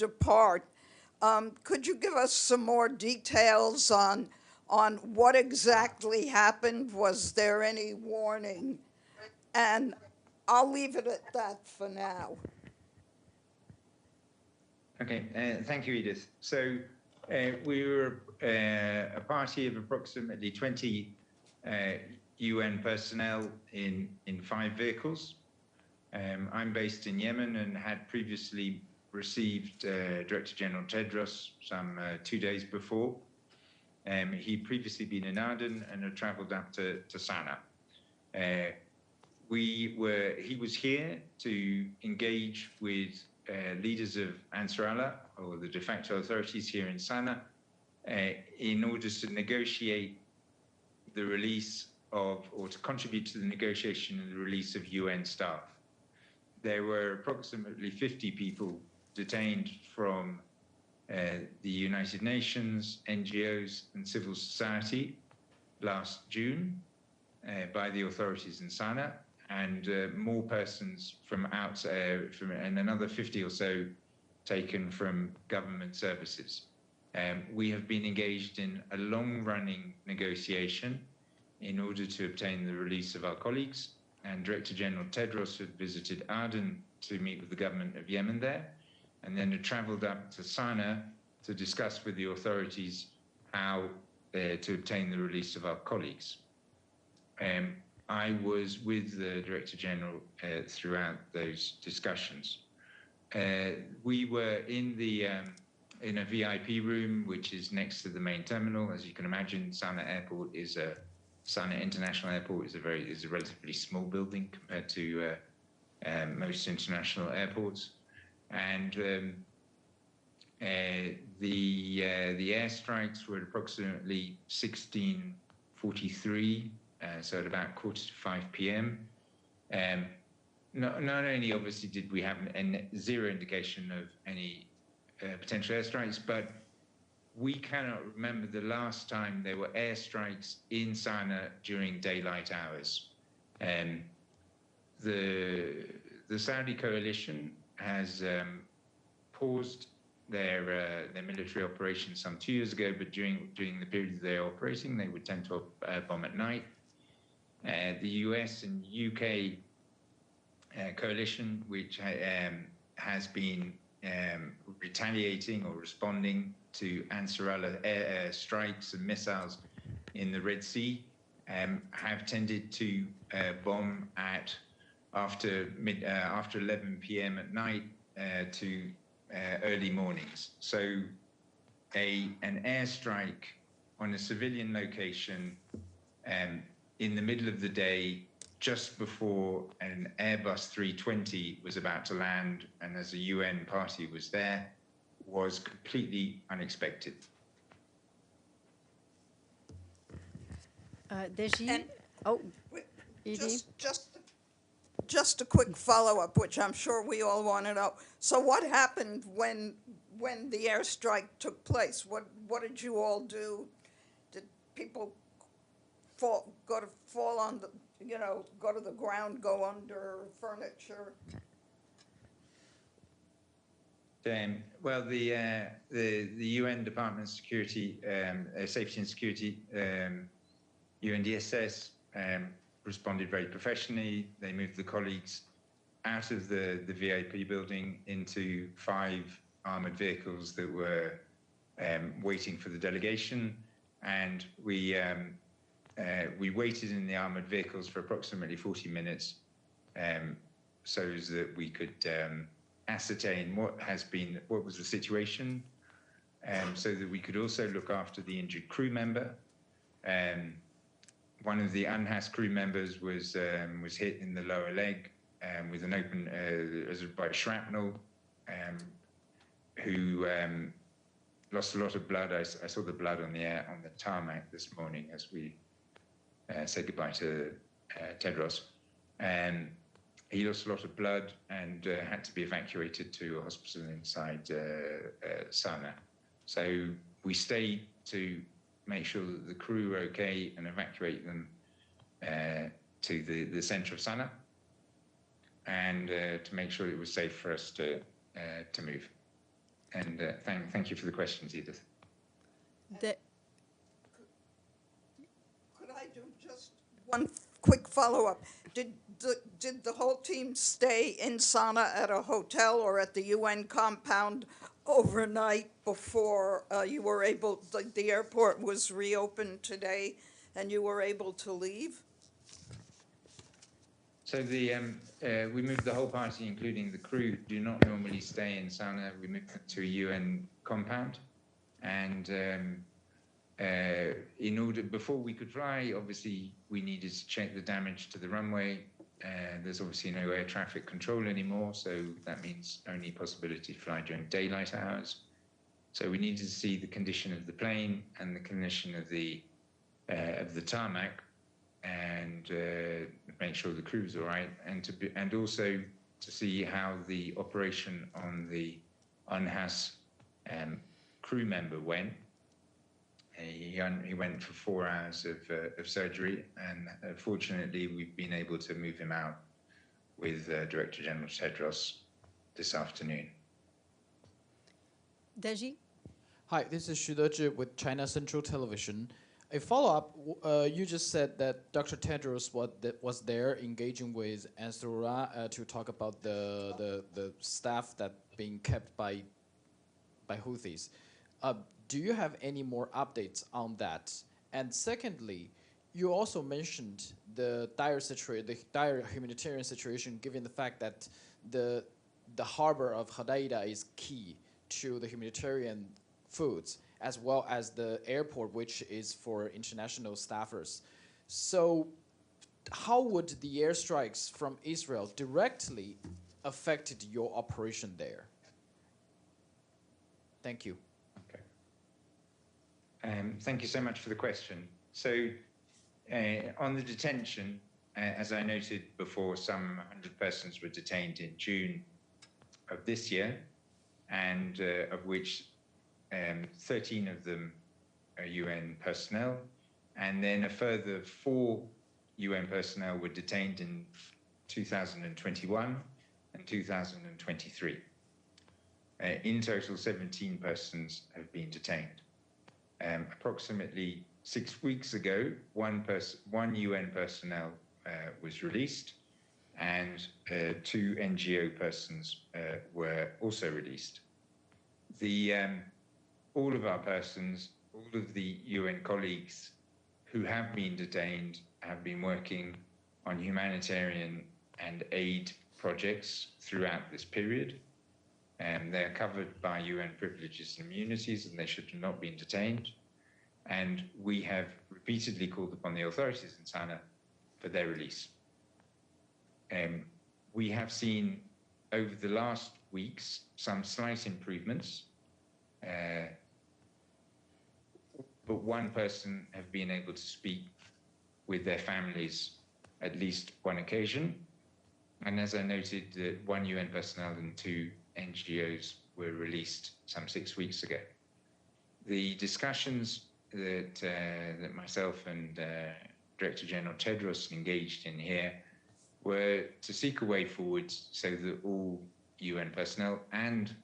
depart. Could you give us some more details on what exactly happened? Was there any warning? And I'll leave it at that for now. Okay, thank you, Edith. So we were a party of approximately 20 UN personnel in 5 vehicles. I'm based in Yemen and had previously received Director General Tedros some 2 days before. He'd previously been in Aden and had traveled up to Sana'a. He was here to engage with leaders of Ansarallah, or the de facto authorities here in Sana'a, in order to negotiate the release of, or to contribute to the negotiation and the release of UN staff. There were approximately 50 people detained from the United Nations, NGOs, and civil society last June by the authorities in Sana'a, and more persons from outside, and another 50 or so taken from government services. We have been engaged in a long-running negotiation in order to obtain the release of our colleagues, and Director General Tedros had visited Aden to meet with the government of Yemen there, and then had traveled up to Sana'a to discuss with the authorities how to obtain the release of our colleagues. I was with the Director General throughout those discussions. We were in a VIP room, which is next to the main terminal. As you can imagine, Sana'a International Airport is a relatively small building compared to most international airports, and the airstrikes were at approximately 16:43. So at about 4:45 p.m. Not only obviously did we have zero indication of any potential airstrikes, but we cannot remember the last time there were airstrikes in Sana'a during daylight hours. The Saudi coalition has paused their military operations some 2 years ago, but during the period they're operating, they would tend to bomb at night. The US and UK coalition, which has been retaliating or responding to Ansarallah air strikes and missiles in the Red Sea, have tended to bomb after 11 p.m. at night to early mornings. So an airstrike on a civilian location in the middle of the day, just before an Airbus 320 was about to land, and as a UN party was there, was completely unexpected. Just a quick follow-up, which I'm sure we all want to know. So what happened when the airstrike took place? What did you all do? Did people go to the ground, go under furniture? Well, the UN Department of Security, Safety and Security, UNDSS, responded very professionally. They moved the colleagues out of the VIP building into 5 armored vehicles that were waiting for the delegation, and we waited in the armored vehicles for approximately 40 minutes so that we could ascertain what was the situation, so that we could also look after the injured crew member. One of the UNHAS crew members was hit in the lower leg with an open by shrapnel, who lost a lot of blood. I saw the blood on the tarmac this morning as we said goodbye to Tedros. He lost a lot of blood and had to be evacuated to a hospital inside Sana'a. So we stayed to make sure that the crew were okay and evacuate them to the center of Sana'a, and to make sure it was safe for us to move. And thank you for the questions, Edith. Could I do just one quick follow-up? Did the whole team stay in Sana at a hotel or at the UN compound overnight before you were able, the airport was reopened today and you were able to leave? So we moved the whole party, including the crew, do not normally stay in Sana. We moved them to a UN compound. And before we could fly, obviously, we needed to check the damage to the runway. There's obviously no air traffic control anymore, so that means only possibility to fly during daylight hours. So we needed to see the condition of the plane and the condition of the tarmac, and make sure the crew's all right, and also to see how the operation on the UNHAS crew member went. He went for 4 hours of surgery, and fortunately we've been able to move him out with Director General Tedros this afternoon. Deji? Hi, this is Xu Dezhi with China Central Television. A follow-up, you just said that Dr. Tedros was there engaging with Ansarullah to talk about the staff that being kept by Houthis. Do you have any more updates on that? And secondly, you also mentioned the dire humanitarian situation, given the fact that the harbor of Hodeida is key to the humanitarian foods, as well as the airport, which is for international staffers. So how would the airstrikes from Israel directly affected your operation there? Thank you. Okay. Thank you so much for the question. So on the detention, as I noted before, some 100 persons were detained in June of this year, and of which 13 of them are UN personnel, and then a further 4 UN personnel were detained in 2021 and 2023. In total, 17 persons have been detained. Approximately 6 weeks ago, one UN personnel was released, and 2 NGO persons were also released. All of our persons, all of the UN colleagues who have been detained have been working on humanitarian and aid projects throughout this period. They're covered by UN privileges and immunities, and they should have not been detained. And we have repeatedly called upon the authorities in Sana for their release. We have seen over the last weeks some slight improvements. But one person have been able to speak with their families at least one occasion. And as I noted, 1 UN personnel and 2 NGOs were released some 6 weeks ago. The discussions that myself and Director General Tedros engaged in here were to seek a way forward so that all UN personnel and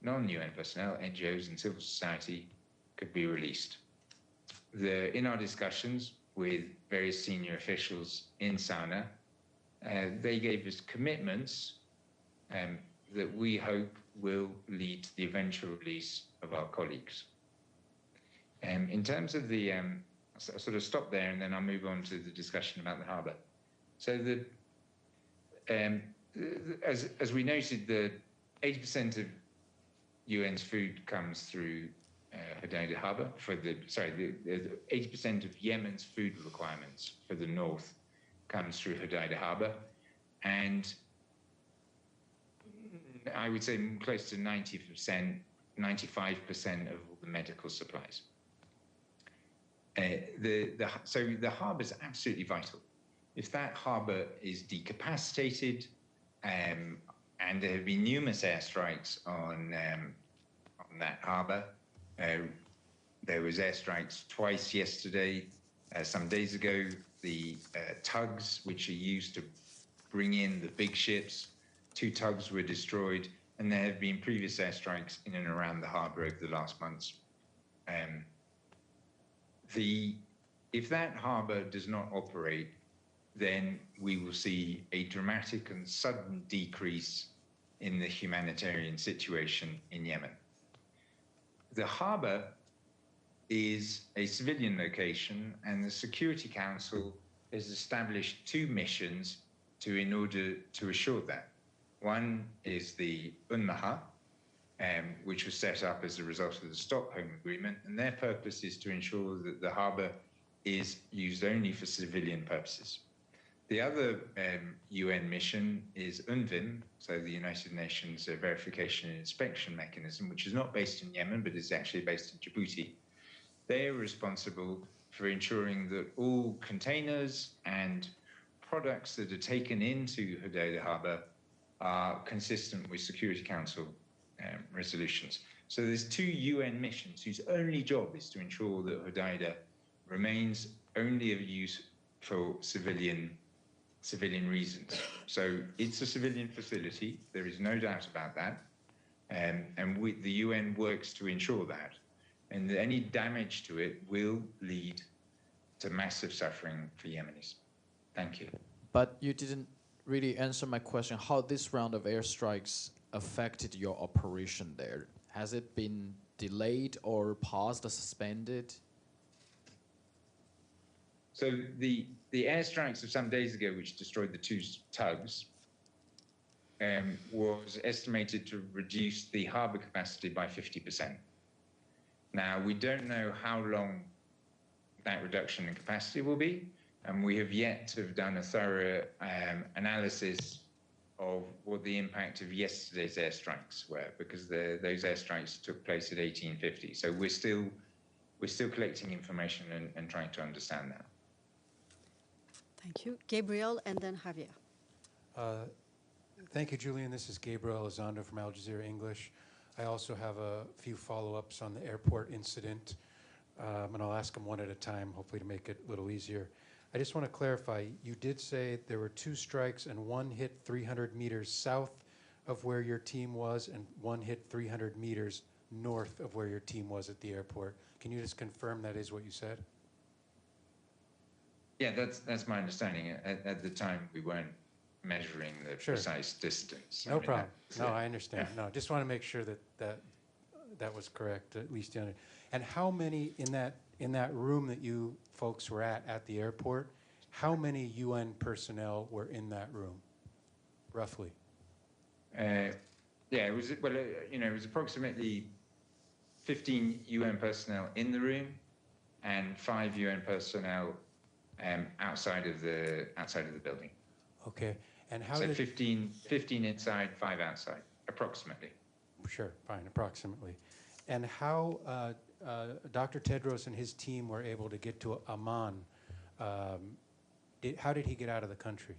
non-UN personnel, NGOs and civil society could be released. In our discussions with various senior officials in Sana, they gave us commitments that we hope will lead to the eventual release of our colleagues. In terms of I'll sort of stop there and then I'll move on to the discussion about the harbour. So as we noted, the 80% of UN's food comes through Hodeida Harbour. The 80% of Yemen's food requirements for the north comes through Hodeida Harbour, and I would say close to 90%, 95% of all the medical supplies. So the harbour is absolutely vital. If that harbour is decapacitated, and there have been numerous airstrikes on that harbour. There was airstrikes twice yesterday. Some days ago, the tugs, which are used to bring in the big ships, 2 tugs were destroyed. and there have been previous airstrikes in and around the harbour over the last months. If that harbour does not operate, then we will see a dramatic and sudden decrease in the humanitarian situation in Yemen. The harbour is a civilian location, and the Security Council has established two missions in order to assure that. One is the UNMAHA, which was set up as a result of the Stockholm Agreement, and their purpose is to ensure that the harbour is used only for civilian purposes. The other UN mission is UNVIM, so the United Nations Verification and Inspection Mechanism, which is not based in Yemen, but is actually based in Djibouti. They are responsible for ensuring that all containers and products that are taken into Hodeidah Harbour are consistent with Security Council resolutions. So there's two UN missions whose only job is to ensure that Hodeidah remains only of use for civilian reasons. So it's a civilian facility, there is no doubt about that, and the UN works to ensure that. And any damage to it will lead to massive suffering for Yemenis. Thank you. But you didn't really answer my question, how this round of airstrikes affected your operation there. Has it been delayed or paused or suspended? So the airstrikes of some days ago, which destroyed the two tugs, was estimated to reduce the harbour capacity by 50%. Now, we don't know how long that reduction in capacity will be, and we have yet to have done a thorough analysis of what the impact of yesterday's airstrikes were, because those airstrikes took place at 1850. So we're still collecting information and trying to understand that. Thank you. Gabriel and then Javier. Thank you, Julian. This is Gabriel Elizondo from Al Jazeera English. I also have a few follow-ups on the airport incident, and I'll ask them one at a time, hopefully to make it a little easier. I just want to clarify, you did say there were two strikes and one hit 300 meters south of where your team was and one hit 300 meters north of where your team was at the airport. Can you just confirm that is what you said? Yeah, that's my understanding. At the time, we weren't measuring the precise distance. No problem. No, I understand. No, just want to make sure that was correct, at least. And how many in that room that you folks were at the airport, how many UN personnel were in that room, roughly? Yeah, it was it was approximately 15 UN personnel in the room and 5 UN personnel outside of the building. Okay, and how? So did 15 inside, 5 outside, approximately. Sure, fine, approximately. And how Dr. Tedros and his team were able to get to Amman? How did he get out of the country?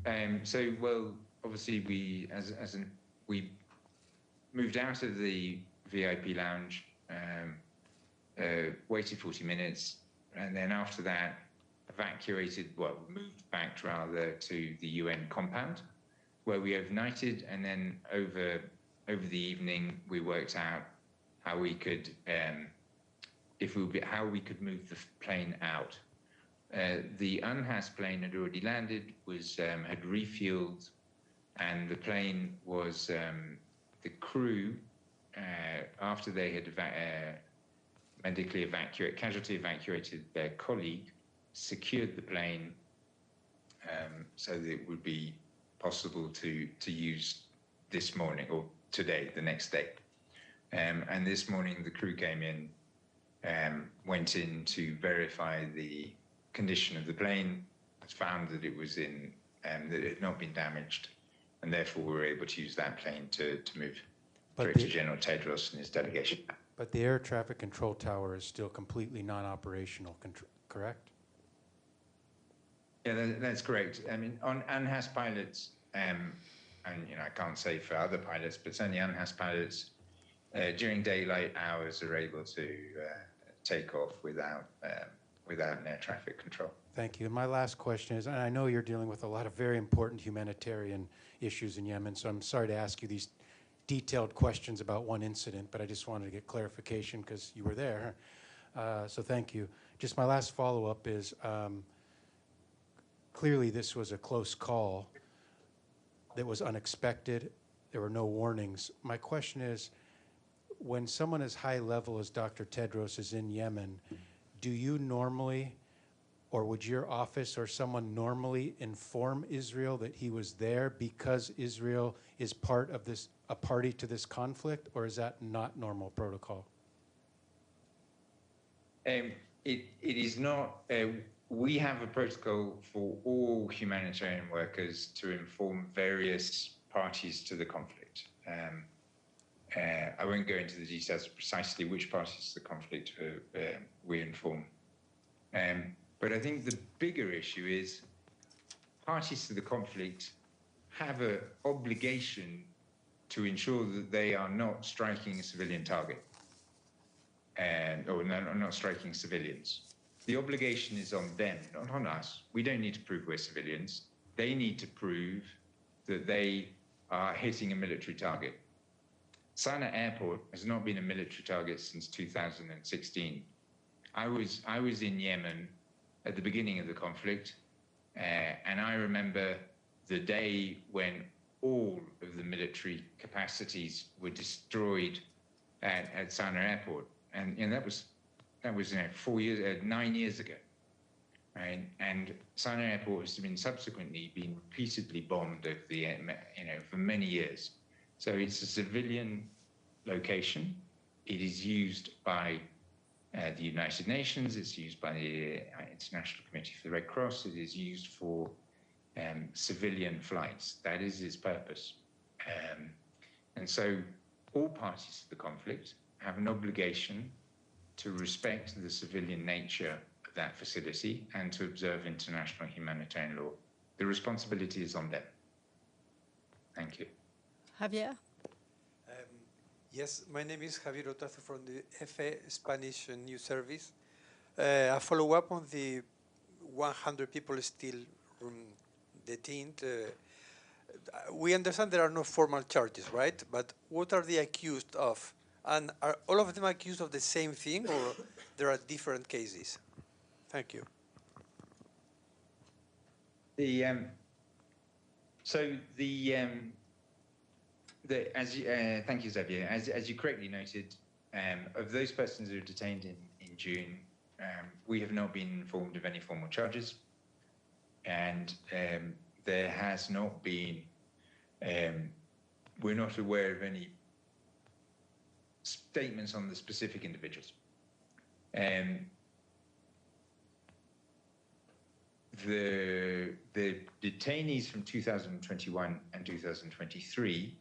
Well, obviously we moved out of the VIP lounge, waited 40 minutes, and then after that moved back rather to the UN compound, where we overnighted, and then over the evening we worked out how we could move the plane out. The UNHAS plane had already landed, had refueled, and the plane was the crew after they had casualty evacuated their colleague, secured the plane so that it would be possible to use this morning or today, the next day. And this morning the crew came in, went in to verify the condition of the plane, found that it was that it had not been damaged, and therefore we were able to use that plane to move Director General Tedros and his delegation. But the air traffic control tower is still completely non-operational, correct? Yeah, that's correct. I mean, on UNHAS pilots, and I can't say for other pilots, but certainly UNHAS pilots during daylight hours are able to take off without an air traffic control. Thank you. And my last question is, and I know you're dealing with a lot of very important humanitarian issues in Yemen, so I'm sorry to ask you these detailed questions about one incident, but I just wanted to get clarification because you were there. So thank you. Just my last follow-up is, clearly this was a close call that was unexpected. There were no warnings. My question is, when someone as high level as Dr. Tedros is in Yemen, do you normally, or would your office or someone normally inform Israel that he was there because Israel is part of this, a party to this conflict, or is that not normal protocol? It is not. We have a protocol for all humanitarian workers to inform various parties to the conflict. I won't go into the details of precisely which parties to the conflict we inform. But I think the bigger issue is parties to the conflict have an obligation to ensure that they are not striking a civilian target, or not striking civilians. The obligation is on them, not on us. We don't need to prove we're civilians. They need to prove that they are hitting a military target. Sana'a Airport has not been a military target since 2016. I was in Yemen at the beginning of the conflict, and I remember the day when all of the military capacities were destroyed at Sana'a Airport, and that was 9 years ago, right? And Sana'a Airport has been subsequently been repeatedly bombed over the for many years. So it's a civilian location. It is used by the United Nations. It's used by the International Committee for the Red Cross. It is used for civilian flights. That is its purpose. And so all parties to the conflict have an obligation to respect the civilian nature of that facility and to observe international humanitarian law. The responsibility is on them. Thank you. Javier? Yes, my name is Javier Otazo from the FA Spanish News Service. A follow-up on the 100 people still detained. We understand there are no formal charges, right? But what are they accused of? And are all of them accused of the same thing, or there are different cases? Thank you. Thank you, Xavier. As you correctly noted, of those persons who were detained in June, we have not been informed of any formal charges, and there has not been. We're not aware of any statements on the specific individuals. The detainees from 2021 and 2023.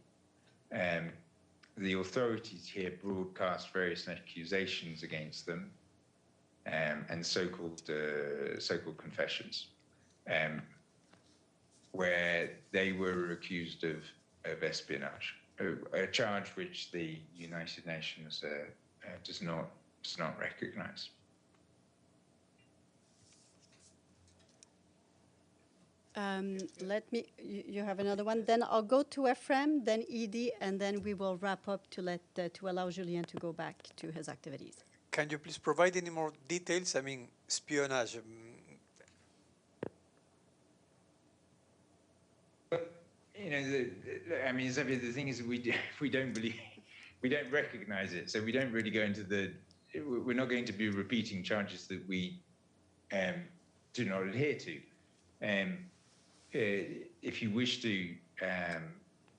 The authorities here broadcast various accusations against them, and so-called confessions, where they were accused of espionage, a charge which the United Nations does not recognize. Let me, you have another one. Then I'll go to Ephraim, then Edie, and then we will wrap up to allow Julien to go back to his activities. Can you please provide any more details? I mean, espionage. Xavier, the thing is that we don't recognize it, so we don't really go into we're not going to be repeating charges that we do not adhere to. If you wish to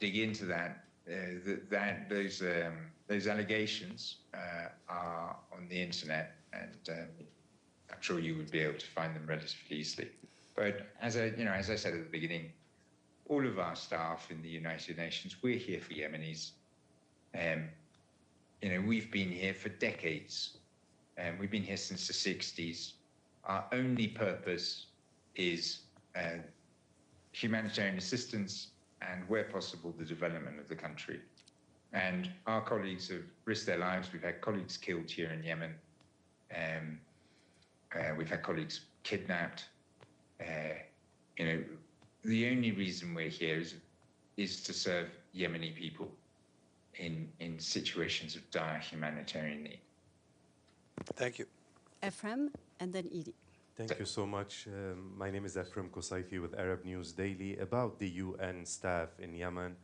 dig into that, those allegations are on the internet, and I'm sure you would be able to find them relatively easily. But as I said at the beginning, all of our staff in the United Nations, we're here for Yemenis. We've been here for decades, and we've been here since the 60s. Our only purpose is humanitarian assistance and, where possible, the development of the country. And our colleagues have risked their lives. We've had colleagues killed here in Yemen. We've had colleagues kidnapped. you know, the only reason we're here is to serve Yemeni people in situations of dire humanitarian need. Thank you. Ephraim, and then Edie. Thank you so much. My name is Ephraim Kosaifi with Arab News Daily. About the UN staff in Yemen,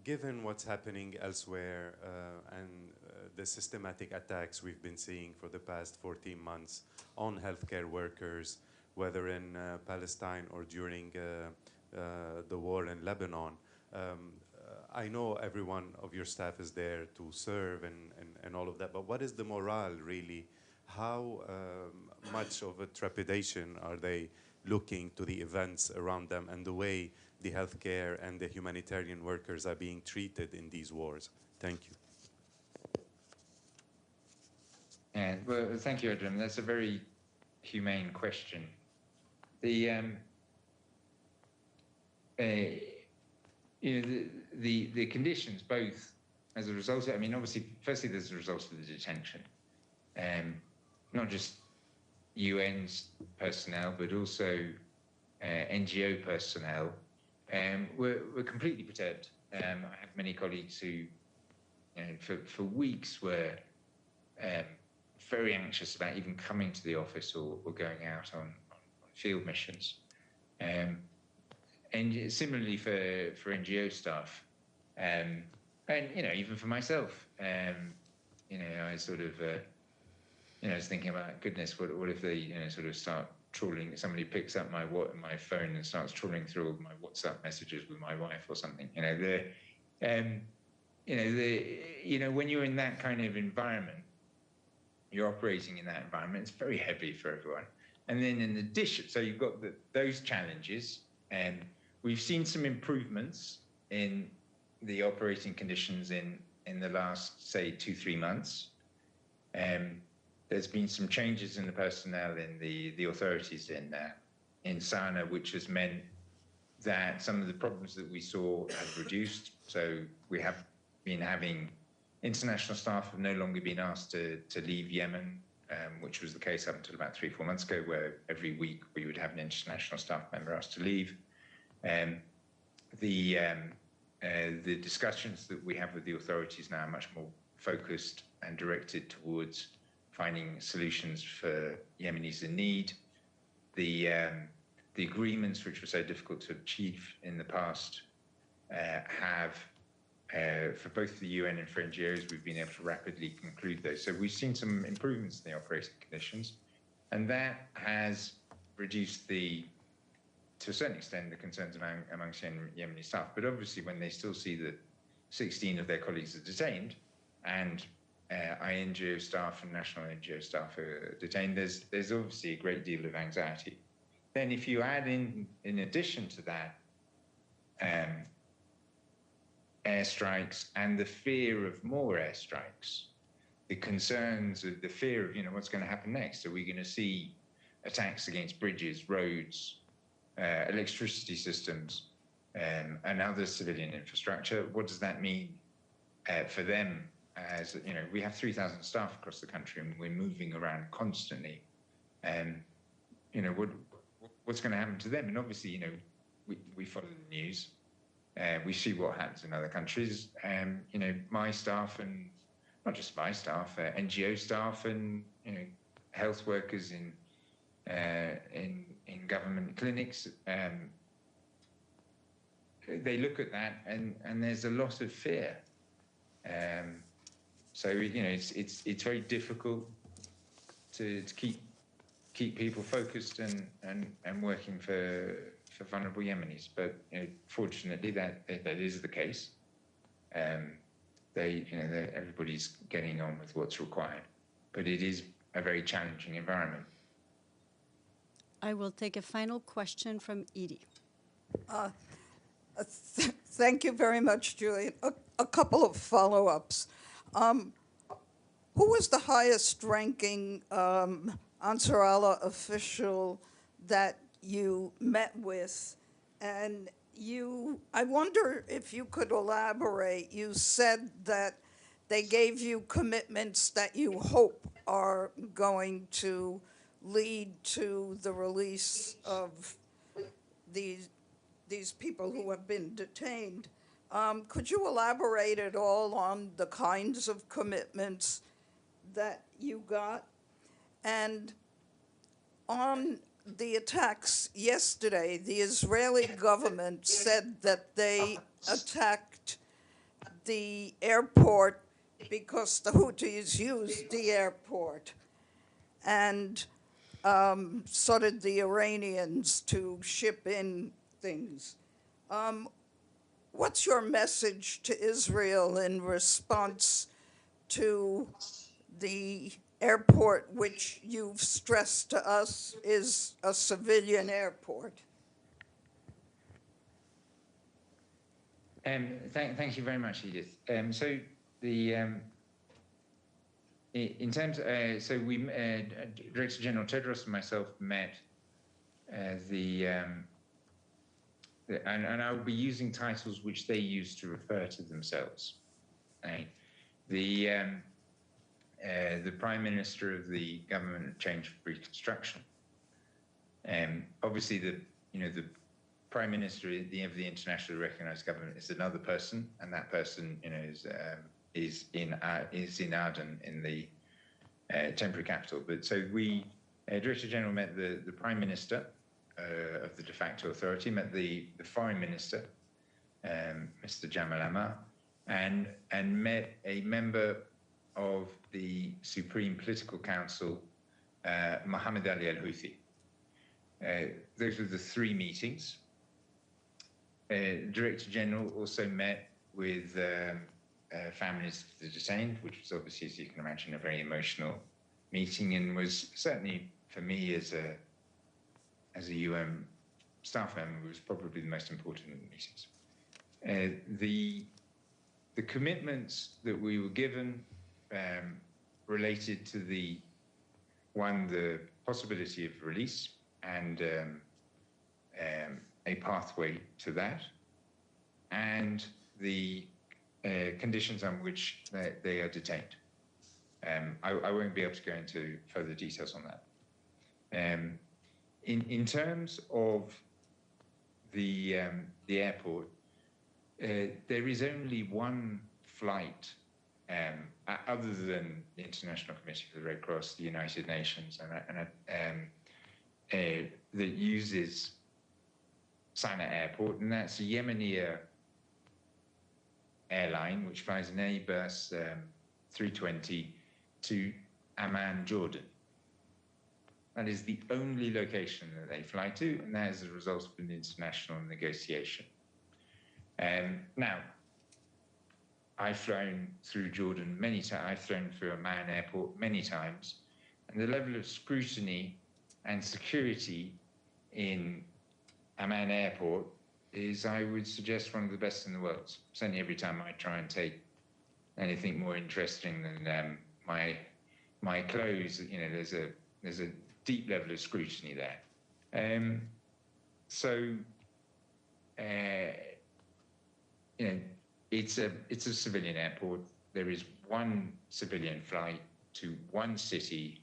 given what's happening elsewhere and the systematic attacks we've been seeing for the past 14 months on healthcare workers, whether in Palestine or during the war in Lebanon, I know every one of your staff is there to serve and all of that, but what is the morale really? How much of a trepidation are they looking to the events around them and the way the healthcare and the humanitarian workers are being treated in these wars? Thank you. And well, thank you, Adrian. That's a very humane question. The the conditions, both as a result of, I mean, obviously, firstly, there's a result of the detention, not just UN's personnel, but also NGO personnel. We're completely perturbed. I have many colleagues who, for weeks were very anxious about even coming to the office or going out on field missions. And similarly for NGO staff, and even for myself, I sort of, I was thinking about, goodness, what if they, sort of start trawling? Somebody picks up my phone and starts trawling through all my WhatsApp messages with my wife or something. When you're in that kind of environment, you're operating in that environment. It's very heavy for everyone. And then in addition, so you've got those challenges, and we've seen some improvements in the operating conditions in the last, say, 2-3 months. There's been some changes in the personnel in the authorities in Sana, which has meant that some of the problems that we saw have reduced. So we have been having international staff have no longer been asked to leave Yemen, which was the case up until about 3-4 months ago, where every week we would have an international staff member asked to leave. The discussions that we have with the authorities now are much more focused and directed towards finding solutions for Yemenis in need. The agreements, which were so difficult to achieve in the past, have, for both the UN and for NGOs, we've been able to rapidly conclude those. So we've seen some improvements in the operating conditions, and that has reduced to a certain extent, the concerns amongst Yemeni staff. But obviously, when they still see that 16 of their colleagues are detained, and NGO staff and national NGO staff are detained, there's obviously a great deal of anxiety. Then if you add in addition to that, airstrikes and the fear of more airstrikes, the concerns of the fear of, what's going to happen next? Are we going to see attacks against bridges, roads, electricity systems, and other civilian infrastructure? What does that mean for them? As we have 3,000 staff across the country, and we're moving around constantly. What's going to happen to them? And obviously, we follow the news. We see what happens in other countries. My staff, and not just my staff, NGO staff, and health workers in government clinics. They look at that, and there's a lot of fear. So it's very difficult to keep people focused and working for vulnerable Yemenis. But fortunately, that is the case. Everybody's getting on with what's required, but it is a very challenging environment. I will take a final question from Edie. Thank you very much, Julian. A couple of follow-ups. Who was the highest-ranking Ansar Allah official that you met with? And I wonder if you could elaborate. You said that they gave you commitments that you hope are going to lead to the release of these people who have been detained. Could you elaborate at all on the kinds of commitments that you got? And on the attacks yesterday, the Israeli government said that they attacked the airport because the Houthis used the airport, and so did the Iranians to ship in things. What's your message to Israel in response to the airport, which you've stressed to us is a civilian airport? Thank you very much, Edith. So the in terms, so we Director General Tedros and myself met and I'll be using titles which they use to refer to themselves. The Prime Minister of the Government of Change for Reconstruction. Obviously, the Prime Minister of the internationally recognized government is another person, and that person, is in Aden, in the temporary capital. But so we, Director General met the Prime Minister of the de facto authority, met the Foreign Minister, Mr. Jamal Amar, and met a member of the Supreme Political Council, Mohammed Ali al-Houthi. Those were the three meetings. Director General also met with families of the detained, which was obviously, as you can imagine, a very emotional meeting, and was certainly for me as a UN staff member was probably the most important of the meetings. The commitments that we were given related to the possibility of release and a pathway to that, and the conditions on which they are detained. I won't be able to go into further details on that. In terms of the airport, there is only one flight other than the International Committee for the Red Cross, the United Nations, that uses Sana'a Airport, and that's a Yemeni airline which flies an Airbus 320 to Amman, Jordan. That is the only location that they fly to, and that is a result of an international negotiation. Now, I've flown through Jordan many times. I've flown through Amman Airport many times, and the level of scrutiny and security in Amman Airport is, I would suggest, one of the best in the world. Certainly every time I try and take anything more interesting than my clothes, there's a deep level of scrutiny there. It's a civilian airport. There is one civilian flight to one city,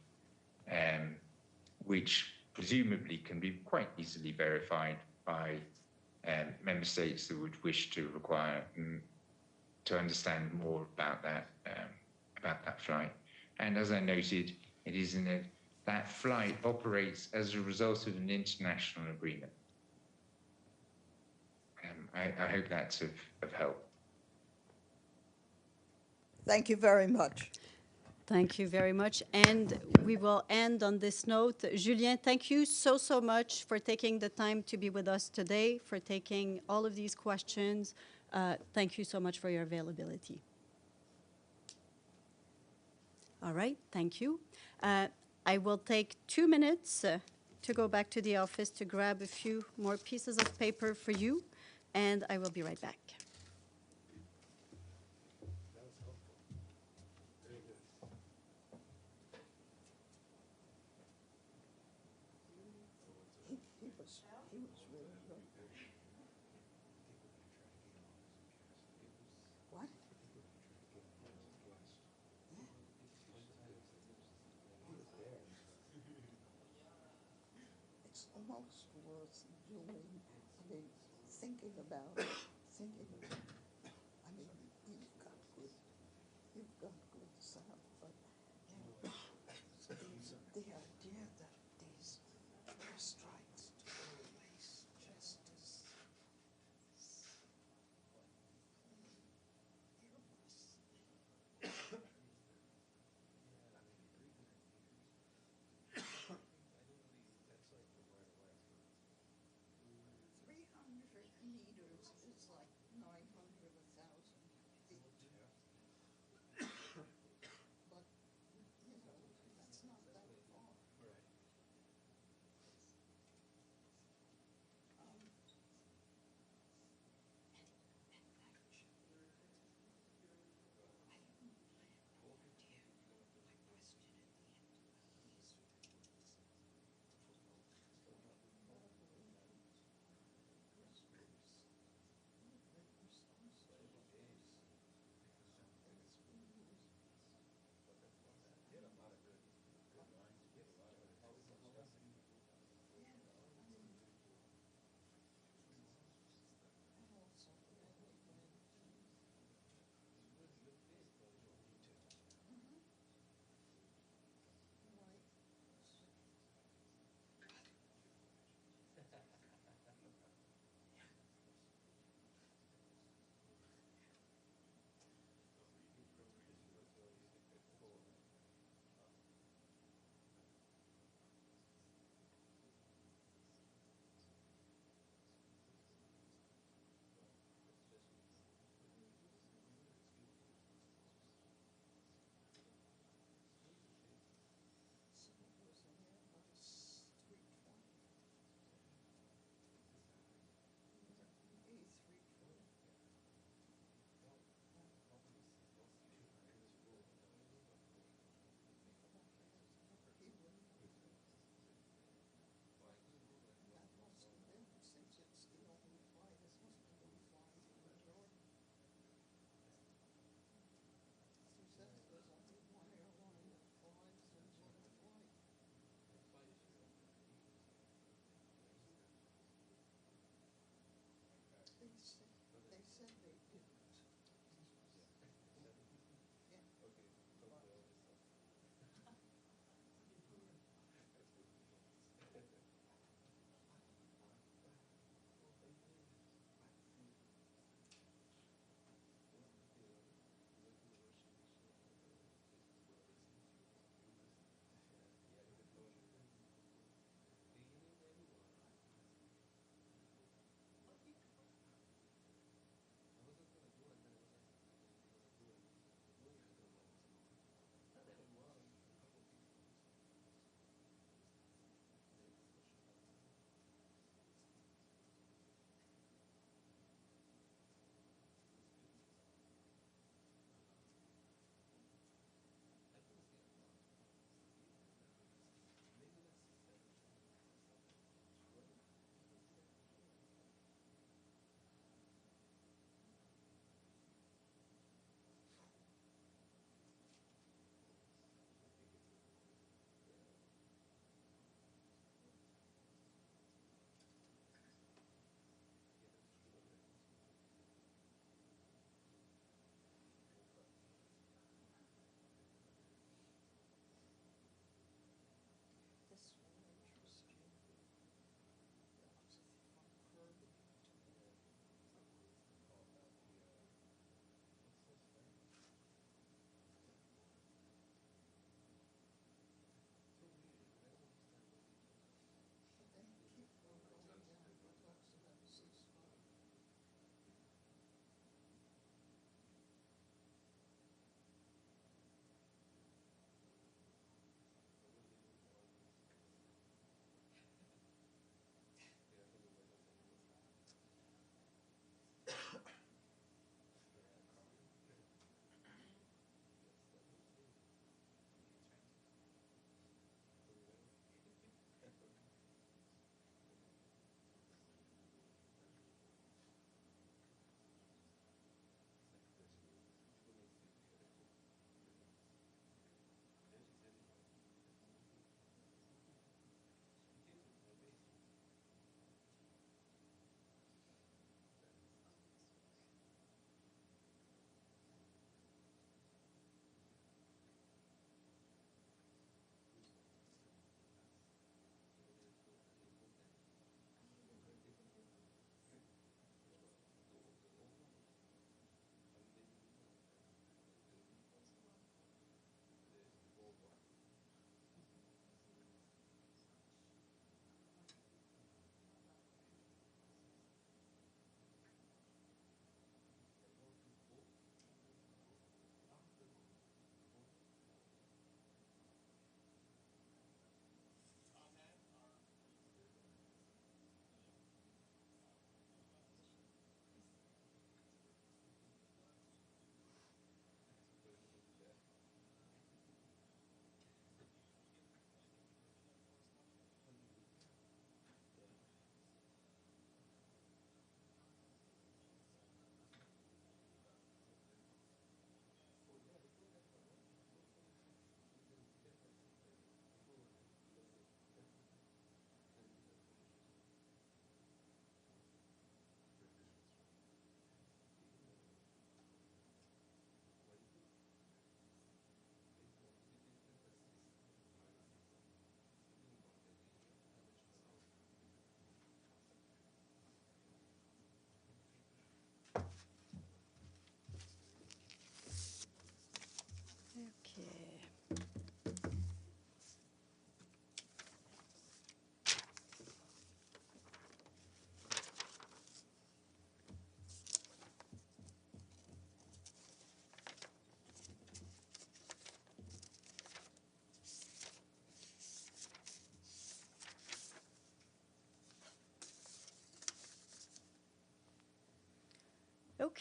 which presumably can be quite easily verified by member states that would wish to require to understand more about that flight. And as I noted, it is that flight operates as a result of an international agreement. I hope that's of help. Thank you very much. Thank you very much. And we will end on this note. Julien, thank you so much for taking the time to be with us today, for taking all of these questions. Thank you so much for your availability. All right, thank you. I will take 2 minutes to go back to the office to grab a few more pieces of paper for you, and I will be right back. almost worth doing, I mean, thinking about, I mean, you've got good sound, but the idea that these airstrikes took place just as airless. 300 meters is like 900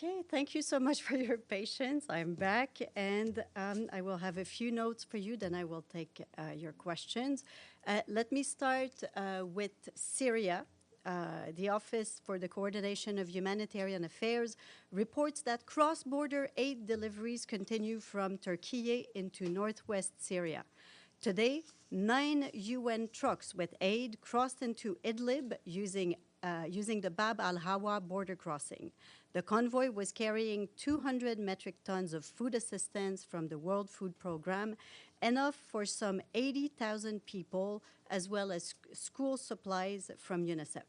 Okay, thank you so much for your patience. I'm back, and I will have a few notes for you, then I will take your questions. Let me start with Syria. The Office for the Coordination of Humanitarian Affairs reports that cross-border aid deliveries continue from Turkey into northwest Syria. Today, 9 UN trucks with aid crossed into Idlib using the Bab al-Hawa border crossing. The convoy was carrying 200 metric tons of food assistance from the World Food Programme, enough for some 80,000 people, as well as school supplies from UNICEF.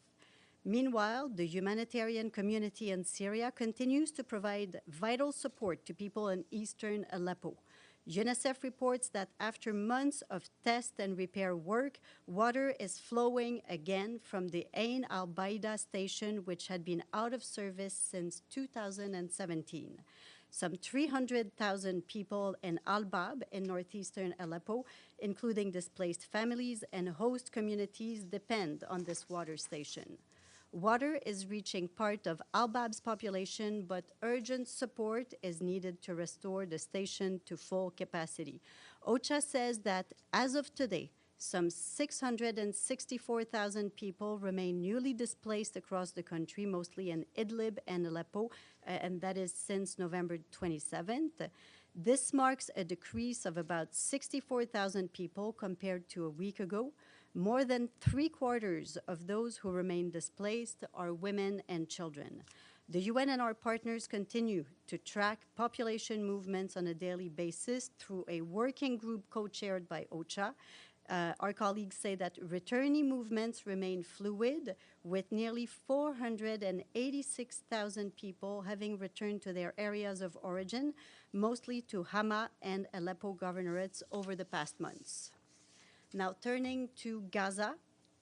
Meanwhile, the humanitarian community in Syria continues to provide vital support to people in eastern Aleppo. UNICEF reports that after months of test and repair work, water is flowing again from the Ain al-Baida station, which had been out of service since 2017. Some 300,000 people in Al-Bab in northeastern Aleppo, including displaced families and host communities, depend on this water station. Water is reaching part of Al-Bab's population, but urgent support is needed to restore the station to full capacity. OCHA says that as of today, some 664,000 people remain newly displaced across the country, mostly in Idlib and Aleppo, and that is since November 27th. This marks a decrease of about 64,000 people compared to a week ago. More than 3/4 of those who remain displaced are women and children. The UN and our partners continue to track population movements on a daily basis through a working group co-chaired by OCHA. Our colleagues say that returnee movements remain fluid, with nearly 486,000 people having returned to their areas of origin, mostly to Hama and Aleppo governorates over the past months. Now, turning to Gaza,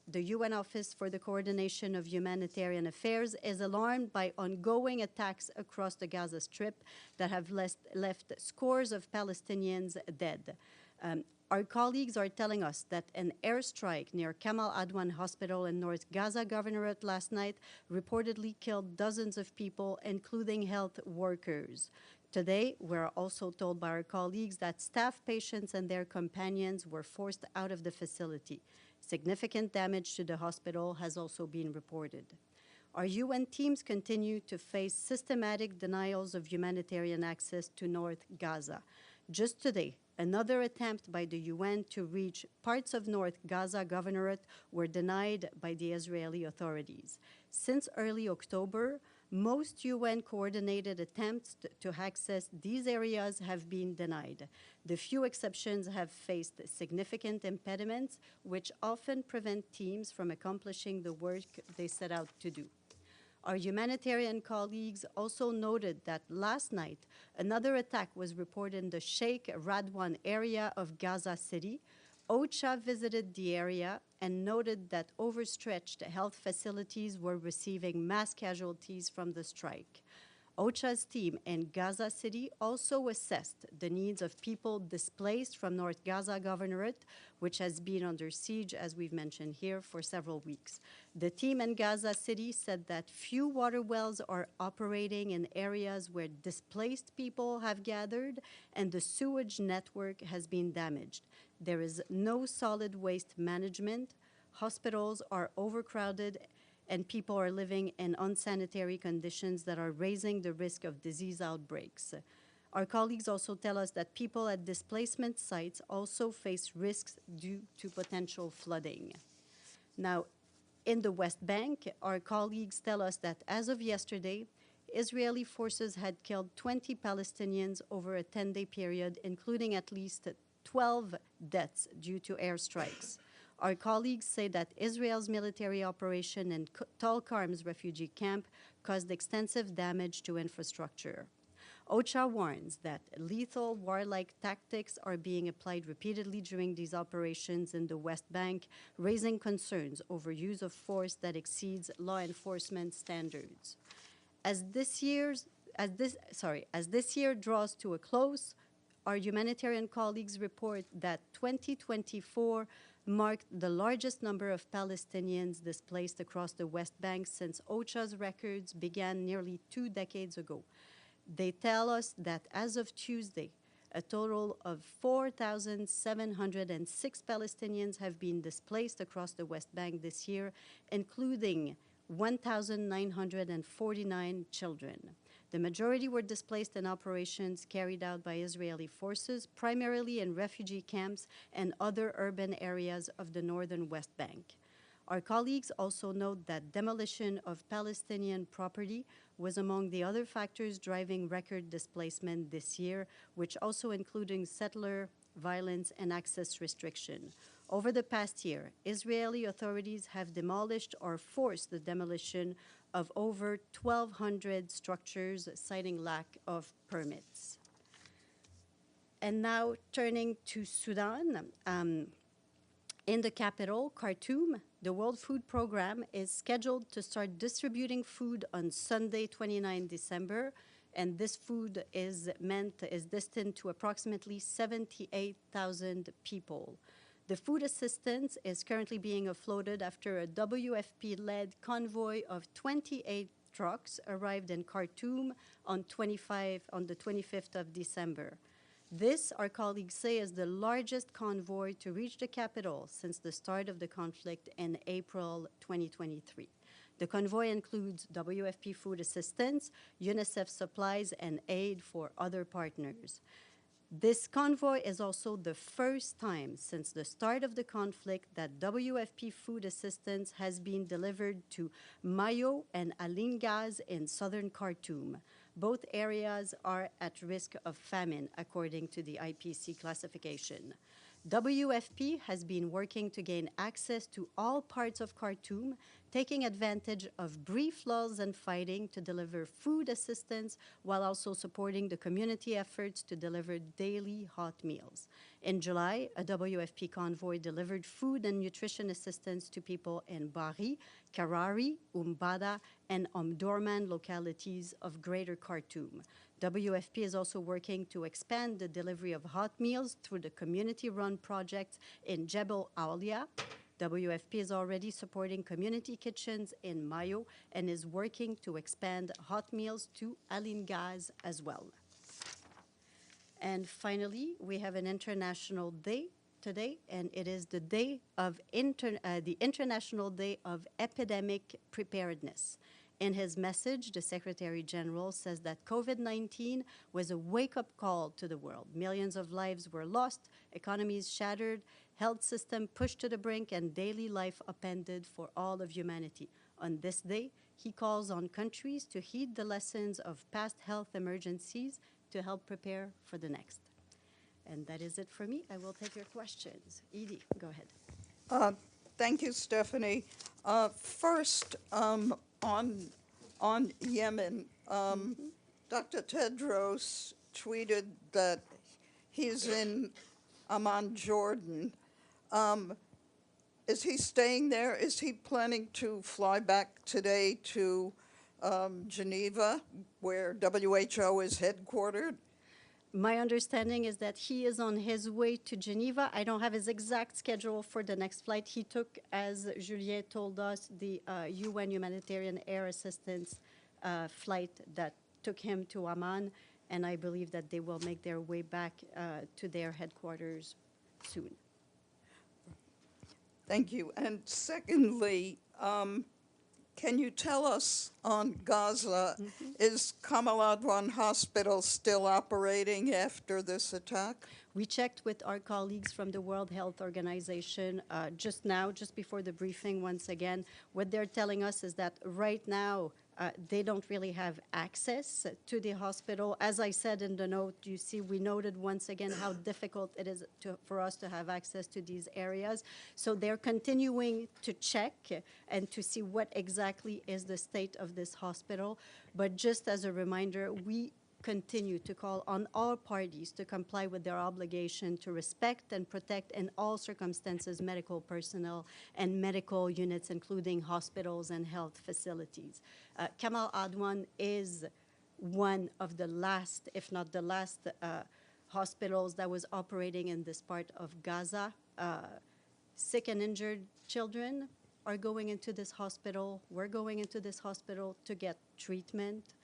the UN Office for the Coordination of Humanitarian Affairs is alarmed by ongoing attacks across the Gaza Strip that have left scores of Palestinians dead. Our colleagues are telling us that an airstrike near Kamal Adwan Hospital in North Gaza Governorate last night reportedly killed dozens of people, including health workers. Today, we're also told by our colleagues that staff, patients, and their companions were forced out of the facility. Significant damage to the hospital has also been reported. Our UN teams continue to face systematic denials of humanitarian access to North Gaza. Just today, another attempt by the UN to reach parts of North Gaza Governorate were denied by the Israeli authorities. Since early October, most UN-coordinated attempts to access these areas have been denied. The few exceptions have faced significant impediments, which often prevent teams from accomplishing the work they set out to do. Our humanitarian colleagues also noted that last night, another attack was reported in the Sheikh Radwan area of Gaza City. OCHA visited the area and noted that overstretched health facilities were receiving mass casualties from the strike. OCHA's team in Gaza City also assessed the needs of people displaced from North Gaza Governorate, which has been under siege, as we've mentioned here, for several weeks. The team in Gaza City said that few water wells are operating in areas where displaced people have gathered, and the sewage network has been damaged. There is no solid waste management. Hospitals are overcrowded, and people are living in unsanitary conditions that are raising the risk of disease outbreaks. Our colleagues also tell us that people at displacement sites also face risks due to potential flooding. Now, in the West Bank, our colleagues tell us that as of yesterday, Israeli forces had killed 20 Palestinians over a 10-day period, including at least 12 deaths due to airstrikes. Our colleagues say that Israel's military operation in Tulkarm's refugee camp caused extensive damage to infrastructure. OCHA warns that lethal warlike tactics are being applied repeatedly during these operations in the West Bank, raising concerns over use of force that exceeds law enforcement standards. As this year draws to a close, our humanitarian colleagues report that 2024 marked the largest number of Palestinians displaced across the West Bank since OCHA's records began nearly 2 decades ago. They tell us that as of Tuesday, a total of 4,706 Palestinians have been displaced across the West Bank this year, including 1,949 children. The majority were displaced in operations carried out by Israeli forces, primarily in refugee camps and other urban areas of the northern West Bank. Our colleagues also note that demolition of Palestinian property was among the other factors driving record displacement this year, which also including settler violence and access restriction. Over the past year, Israeli authorities have demolished or forced the demolition of over 1,200 structures, citing lack of permits. And now turning to Sudan. In the capital, Khartoum, the World Food Programme is scheduled to start distributing food on Sunday, 29 December, and this food is destined to approximately 78,000 people. The food assistance is currently being offloaded after a WFP-led convoy of 28 trucks arrived in Khartoum on the 25th of December. This, our colleagues say, is the largest convoy to reach the capital since the start of the conflict in April 2023. The convoy includes WFP food assistance, UNICEF supplies, and aid for other partners. This convoy is also the first time since the start of the conflict that WFP food assistance has been delivered to Mayo and Aline Gaz in southern Khartoum. Both areas are at risk of famine, according to the IPC classification. WFP has been working to gain access to all parts of Khartoum, taking advantage of brief lulls and fighting to deliver food assistance while also supporting the community efforts to deliver daily hot meals. In July, a WFP convoy delivered food and nutrition assistance to people in Bari, Karari, Umbada, and Omdurman localities of Greater Khartoum. WFP is also working to expand the delivery of hot meals through the community-run projects in Jebel Aulia. WFP is already supporting community kitchens in Mayo and is working to expand hot meals to Aline Gaz as well. And finally, we have an international day today, and it is the day of the International Day of Epidemic Preparedness. In his message, the Secretary General says that COVID-19 was a wake-up call to the world. Millions of lives were lost, economies shattered, health system pushed to the brink, and daily life upended for all of humanity. On this day, he calls on countries to heed the lessons of past health emergencies to help prepare for the next. And that is it for me. I will take your questions. Edie, go ahead. Thank you, Stephanie. First, on Yemen, Dr. Tedros tweeted that he's in Amman, Jordan. Is he staying there? Is he planning to fly back today to Geneva, where WHO is headquartered? My understanding is that he is on his way to Geneva. I don't have his exact schedule for the next flight. He took, as Julien told us, the UN humanitarian air assistance flight that took him to Amman, and I believe that they will make their way back to their headquarters soon. Thank you. And secondly, can you tell us on Gaza, is Kamal Adwan Hospital still operating after this attack? We checked with our colleagues from the World Health Organization just now, just before the briefing once again. What they're telling us is that right now they don't really have access to the hospital. As I said in the note, you see, we noted once again how difficult it is for us to have access to these areas. So they're continuing to check and to see what exactly is the state of this hospital. But just as a reminder, we continue to call on all parties to comply with their obligation to respect and protect in all circumstances medical personnel and medical units, including hospitals and health facilities. Kamal Adwan is one of the last, if not the last, hospitals that was operating in this part of Gaza. Sick and injured children are going into this hospital. We're going into this hospital to get treatment.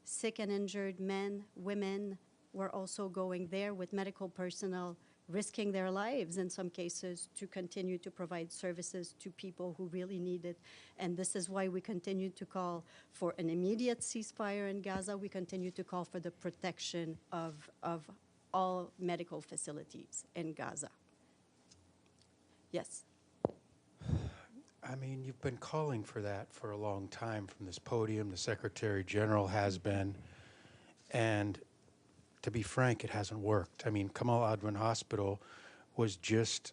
sick and injured men, women were also going there with medical personnel, risking their lives in some cases to continue to provide services to people who really need it. And this is why we continue to call for an immediate ceasefire in Gaza. We continue to call for the protection of all medical facilities in Gaza. Yes. I mean, you've been calling for that for a long time from this podium. The Secretary General has been. And to be frank, it hasn't worked. I mean, Kamal Adwan Hospital was just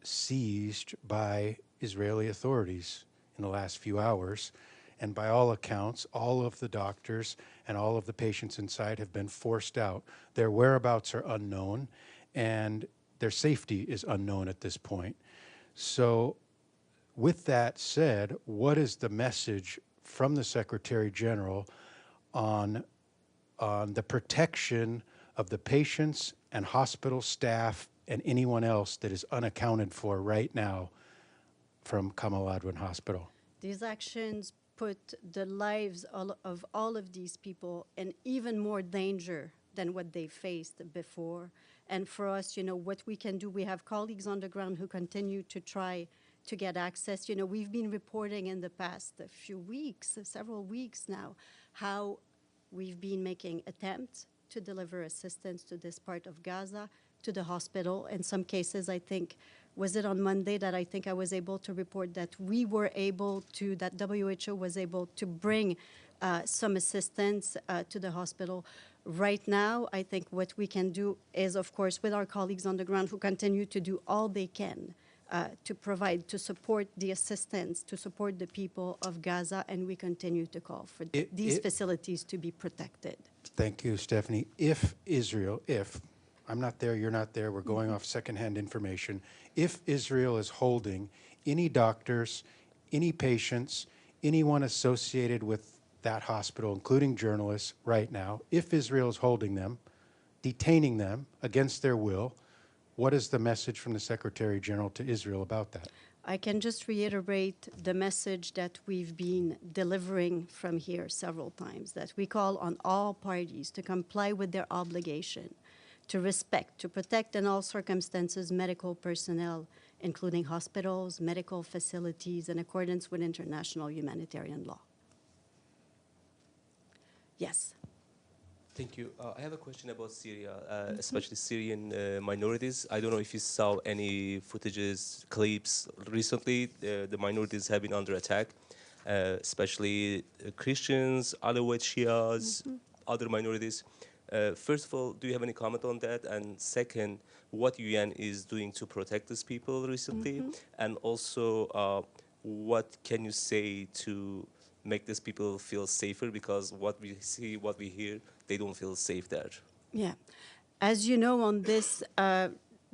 seized by Israeli authorities in the last few hours. And by all accounts, all of the doctors and all of the patients inside have been forced out. Their whereabouts are unknown, and their safety is unknown at this point. So with that said, what is the message from the Secretary General on the protection of the patients and hospital staff and anyone else that is unaccounted for right now from Kamal Adwan Hospital? These actions put the lives of all of these people in even more danger than what they faced before. And for us, you know, what we can do, we have colleagues on the ground who continue to try to get access. You know, we've been reporting in the past few weeks, several weeks now, how we've been making attempts to deliver assistance to this part of Gaza, to the hospital. In some cases, I think, was it on Monday that I think I was able to report that we were able to, that WHO was able to bring some assistance to the hospital. Right now, I think what we can do is, of course, with our colleagues on the ground who continue to do all they can to provide, to support the assistance, to support the people of Gaza, and we continue to call for these facilities to be protected. Thank you, Stephanie. If Israel, I'm not there, you're not there, we're going off secondhand information, if Israel is holding any doctors, any patients, anyone associated with that hospital, including journalists right now, if Israel is holding them, detaining them against their will, what is the message from the Secretary General to Israel about that? I can just reiterate the message that we've been delivering from here several times, that we call on all parties to comply with their obligation to respect, to protect in all circumstances medical personnel, including hospitals, medical facilities, in accordance with international humanitarian law. Yes. Thank you. I have a question about Syria, especially Syrian minorities. I don't know if you saw any footages, clips recently. The minorities have been under attack, especially Christians, Alawite Shias, other minorities. First of all, do you have any comment on that? And second, what UN is doing to protect these people recently? And also, what can you say to make these people feel safer? Because what we see, what we hear, they don't feel safe there. Yeah. As you know, on this,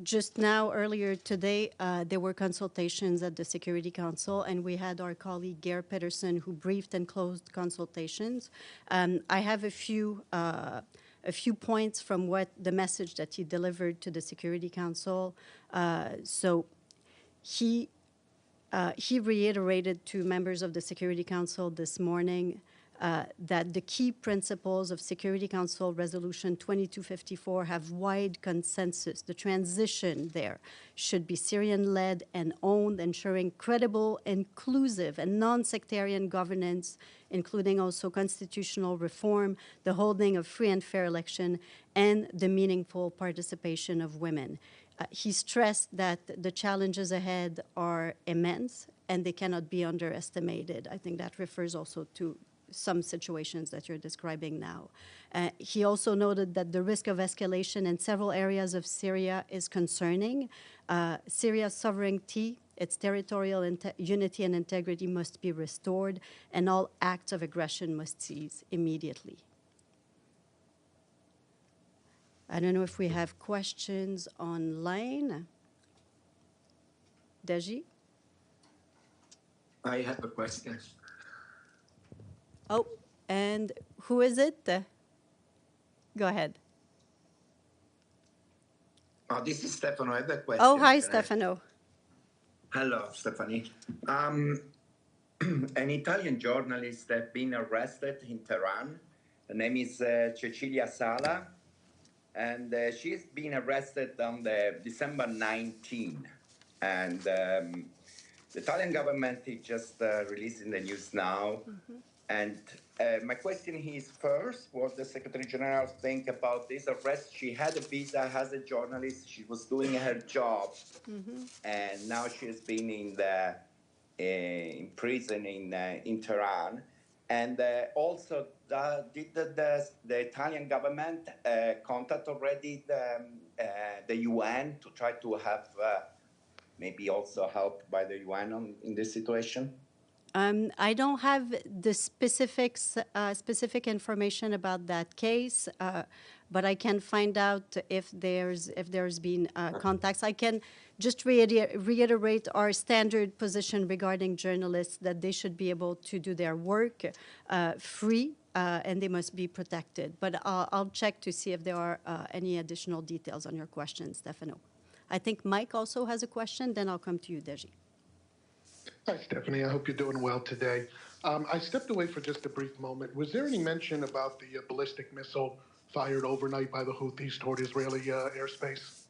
just now, earlier today, there were consultations at the Security Council, and we had our colleague Geir Pedersen who briefed and closed consultations. I have a few points from what the message that he delivered to the Security Council. So he reiterated to members of the Security Council this morning that the key principles of Security Council Resolution 2254 have wide consensus. The transition there should be Syrian-led and owned, ensuring credible, inclusive, and non-sectarian governance, including also constitutional reform, the holding of free and fair election, and the meaningful participation of women. He stressed that the challenges ahead are immense and they cannot be underestimated. I think that refers also to some situations that you're describing now. He also noted that the risk of escalation in several areas of Syria is concerning. Syria's sovereignty, its territorial unity and integrity must be restored, and all acts of aggression must cease immediately. I don't know if we have questions online. Deji? I have a question. Oh, and who is it? Go ahead. Oh, this is Stefano. I have a question. Oh, hi, Stefano. Hello, Stephanie. An Italian journalist has been arrested in Tehran Her name is Cecilia Sala, and she's been arrested on the December 19. And the Italian government is just releasing the news now. And my question is first, what the Secretary General think about this arrest? She had a visa as a journalist. She was doing her job, and now she has been in prison in Tehran. And also, did the Italian government contact already the UN to try to have maybe also help by the UN in this situation? I don't have the specific information about that case, but I can find out if there's been contacts. I can just reiterate our standard position regarding journalists, that they should be able to do their work free, and they must be protected. But I'll check to see if there are any additional details on your question, Stefano. I think Mike also has a question, then I'll come to you, Deji. Hi, Stephanie. I hope you're doing well today. I stepped away for just a brief moment. Was there any mention about the ballistic missile fired overnight by the Houthis toward Israeli airspace?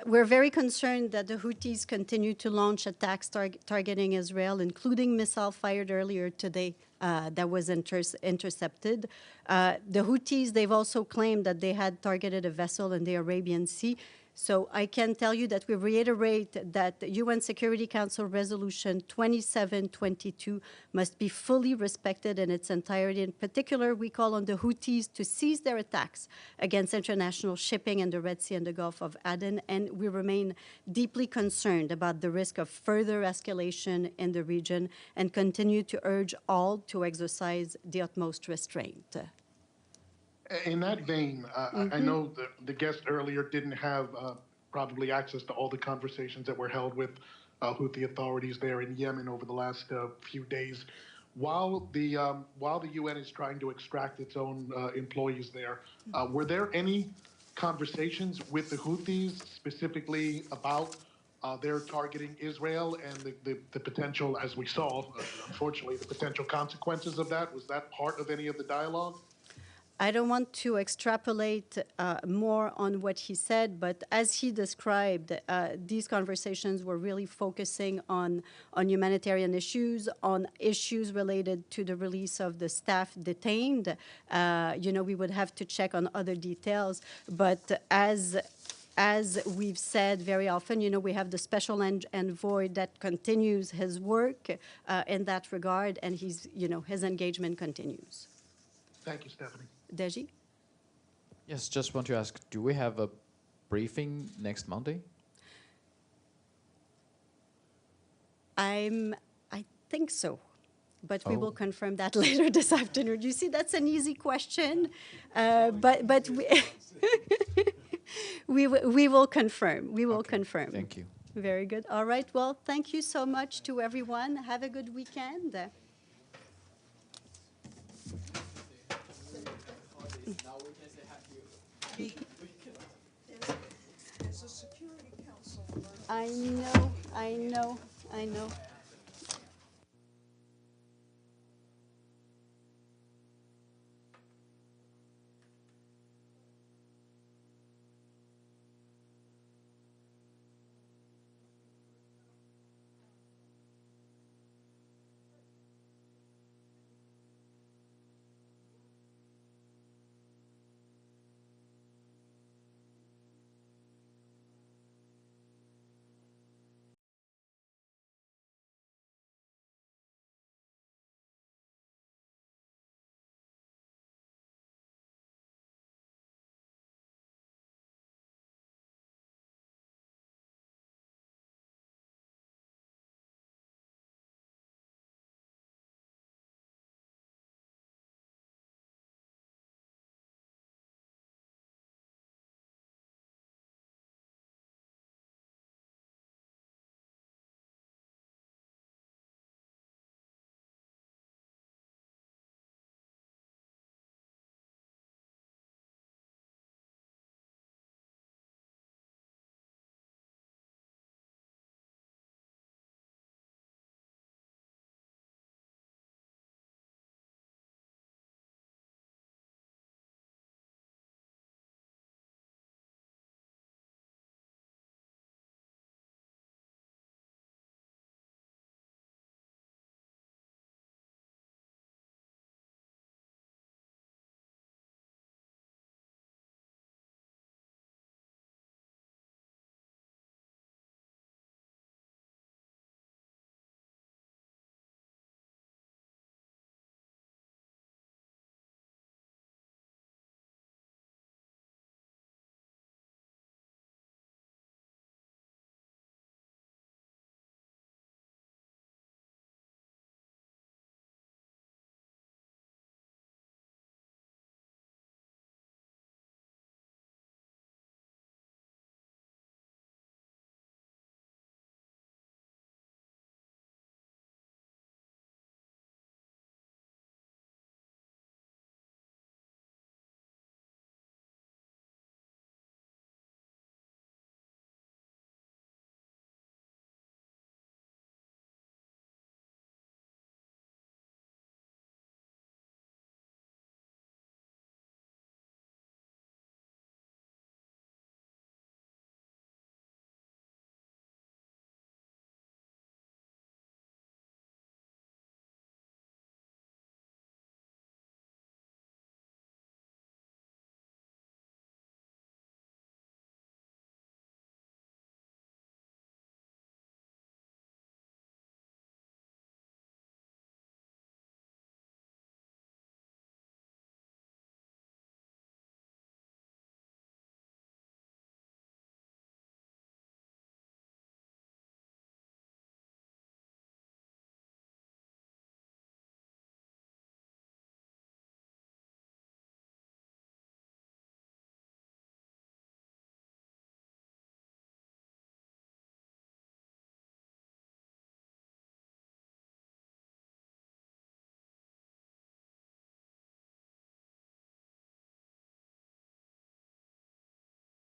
We're very concerned that the Houthis continue to launch attacks targeting Israel, including missile fired earlier today that was intercepted. The Houthis, they've also claimed that they had targeted a vessel in the Arabian Sea. So I can tell you that we reiterate that the UN Security Council Resolution 2722 must be fully respected in its entirety. In particular, we call on the Houthis to cease their attacks against international shipping in the Red Sea and the Gulf of Aden, and we remain deeply concerned about the risk of further escalation in the region and continue to urge all to exercise the utmost restraint. In that vein, I know the guest earlier didn't have probably access to all the conversations that were held with Houthi authorities there in Yemen over the last few days. While the UN is trying to extract its own employees there, were there any conversations with the Houthis specifically about their targeting Israel and the potential, as we saw, unfortunately, the potential consequences of that? Was that part of any of the dialogue? I don't want to extrapolate more on what he said, but as he described, these conversations were really focusing on humanitarian issues, on issues related to the release of the staff detained. We would have to check on other details, but as we've said very often, we have the special envoy that continues his work in that regard, and his engagement continues. Thank you, Stephanie. Deji? Yes, just want to ask, do we have a briefing next Monday? I think so, but we will confirm that later this afternoon. You see, that's an easy question, but we will confirm. We will confirm. Thank you. Very good. All right. Well, thank you so much to everyone. Have a good weekend. There's a Security Council. I know.